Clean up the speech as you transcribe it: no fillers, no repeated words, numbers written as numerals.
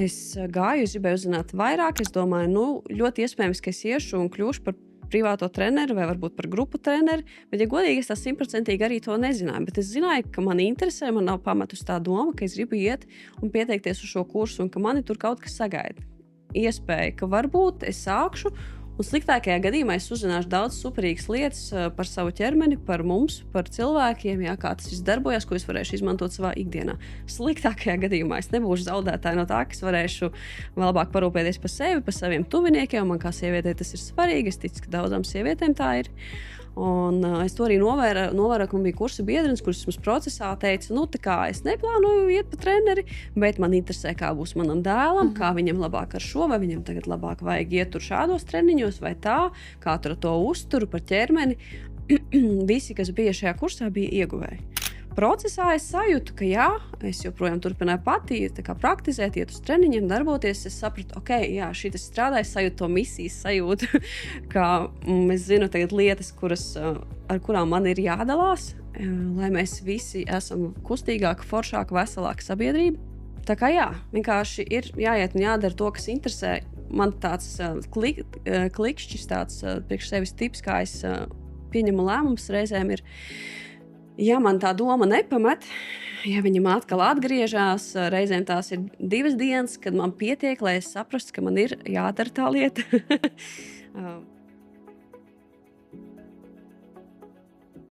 Es gāju, es gribēju uzzināt vairāk. Es domāju, ļoti iespējams, ka es iešu un kļūšu par privāto treneri vai varbūt par grupu treneri. Bet, ja godīgi, es tā 100% arī to nezināju. Bet es zināju, ka man interesē, man nav pamatu uz tā doma, ka es gribu iet un pieteikties uz šo kursu un ka mani tur kaut kas sagaida. Iespēja, ka varbūt es sākšu. Un sliktākajā gadījumā es uzzināšu daudz superīgas lietas par savu ķermeni, par mums, par cilvēkiem, jā, kā tas viss darbojas, ko es varēšu izmantot savā ikdienā. Sliktākajā gadījumā es nebūšu zaudētāja no tā, ka es varēšu vēl labāk parūpēties par sevi, par saviem tuviniekiem. Man kā sievietei tas ir svarīgi. Es ticu, ka daudzām sievietēm tā ir. Un es to arī novēroju, ka man bija kursa biedrins, kurš mums procesā teica, es neplānoju iet pa treneri, bet man interesē, kā būs manam dēlam, kā viņam labāk ar šo, vai viņam tagad labāk vajag iet tur šādos treniņos vai tā, kā tur to uzturu par ķermeni. Visi, kas bija šajā kursā, bija ieguvēji. Procesā es sajūtu, ka jā, es joprojām turpināju pati praktizēt, iet uz treniņiem, darboties. Es sapratu, šitas strādā, es sajūtu to misijas sajūtu, ka es zinu tagad lietas, ar kurām man ir jādalās, lai mēs visi esam kustīgāka, foršāka, veselāka sabiedrība. Tā kā vienkārši ir jāiet un jādara to, kas interesē. Man tāds klikšķis, tāds priekš sevis tips, kā es pieņemu lēmumus reizēm ir, ja man tā doma nepamet, ja viņa man atkal atgriežas, reizēm tās ir 2 dienas, kad man pietiek, lai es saprastu, ka man ir jādara tā lieta.